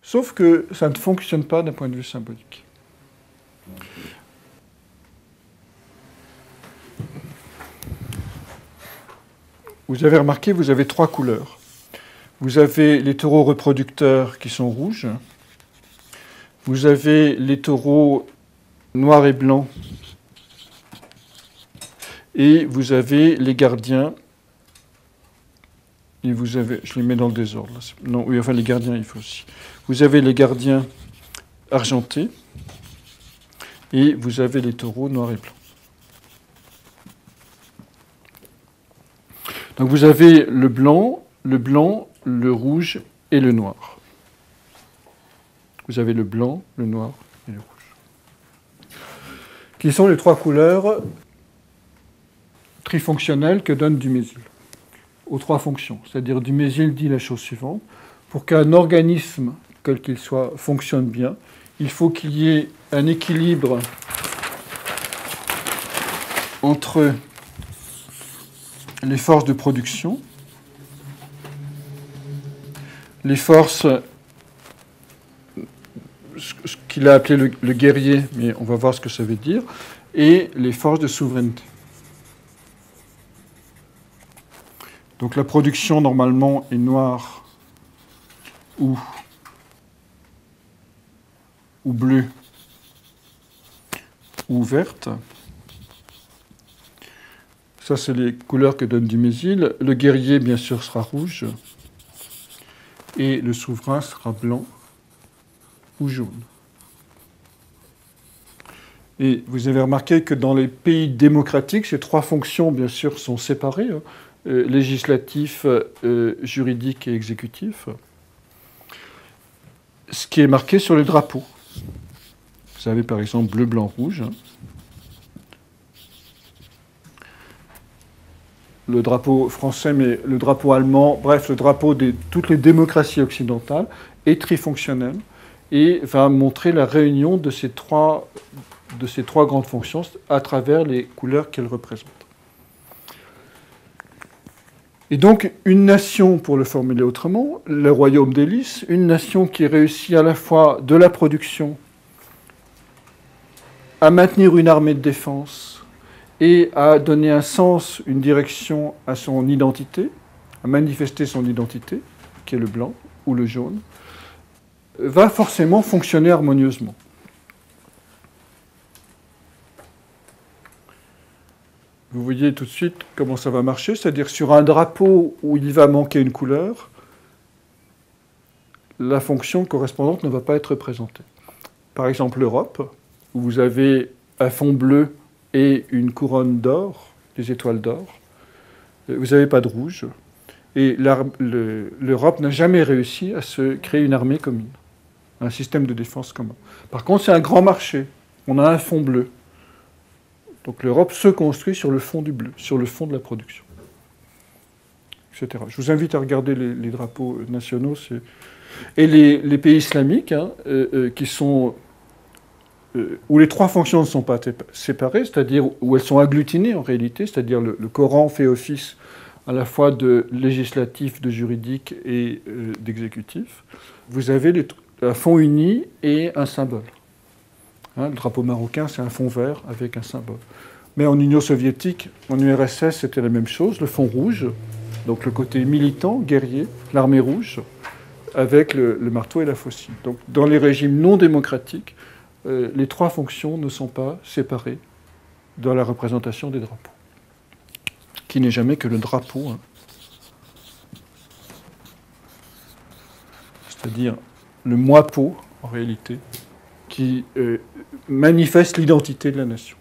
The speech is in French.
Sauf que ça ne fonctionne pas d'un point de vue symbolique. Vous avez remarqué, vous avez 3 couleurs. Vous avez les taureaux reproducteurs qui sont rouges. Vous avez les taureaux noirs et blancs. Et vous avez les gardiens. Et vous avez, je les mets dans le désordre. Là. Non, oui, enfin les gardiens, il faut aussi. Vous avez les gardiens argentés. Et vous avez les taureaux noirs et blancs. Donc vous avez le blanc, le rouge et le noir. Vous avez le blanc, le noir et le rouge. Qui sont les 3 couleurs trifonctionnelles que donne Dumézil aux 3 fonctions. C'est-à-dire Dumézil dit la chose suivante. Pour qu'un organisme, quel qu'il soit, fonctionne bien, il faut qu'il y ait un équilibre entre les forces de production, les forces, ce qu'il a appelé le guerrier, mais on va voir ce que ça veut dire, et les forces de souveraineté. Donc la production, normalement, est noire ou bleue ou verte. Ça, c'est les couleurs que donne Dumézil. Le guerrier, bien sûr, sera rouge. Et le souverain sera blanc ou jaune. Et vous avez remarqué que dans les pays démocratiques, ces 3 fonctions, bien sûr, sont séparées. Législatif, juridique et exécutif. Ce qui est marqué sur les drapeaux. Vous avez, par exemple, bleu, blanc, rouge. Le drapeau français, mais le drapeau allemand, bref, le drapeau de toutes les démocraties occidentales est trifonctionnel et va montrer la réunion de ces trois grandes fonctions à travers les couleurs qu'elles représentent. Et donc, une nation, pour le formuler autrement, le royaume des Lys, une nation qui réussit à la fois de la production, à maintenir une armée de défense, et à donner un sens, une direction à son identité, à manifester son identité, qui est le blanc ou le jaune, va forcément fonctionner harmonieusement. Vous voyez tout de suite comment ça va marcher, c'est-à-dire sur un drapeau où il va manquer une couleur, la fonction correspondante ne va pas être représentée. Par exemple, l'Europe, où vous avez un fond bleu et une couronne d'or, des étoiles d'or. Vous n'avez pas de rouge. Et l'Europe n'a jamais réussi à se créer une armée commune, un système de défense commun. Par contre, c'est un grand marché. On a un fond bleu. Donc l'Europe se construit sur le fond du bleu, sur le fond de la production, etc. Je vous invite à regarder les drapeaux nationaux. Et les pays islamiques, qui sont... où les 3 fonctions ne sont pas séparées, c'est-à-dire où elles sont agglutinées en réalité, c'est-à-dire le Coran fait office à la fois de législatif, de juridique et d'exécutif. Vous avez un fond uni et un symbole. Le drapeau marocain, c'est un fond vert avec un symbole. Mais en Union soviétique, en URSS, c'était la même chose, le fond rouge, donc le côté militant, guerrier, l'armée rouge, avec le marteau et la faucille. Donc dans les régimes non démocratiques, les 3 fonctions ne sont pas séparées dans la représentation des drapeaux, qui n'est jamais que le drapeau, c'est-à-dire le moipeau, en réalité, qui manifeste l'identité de la nation.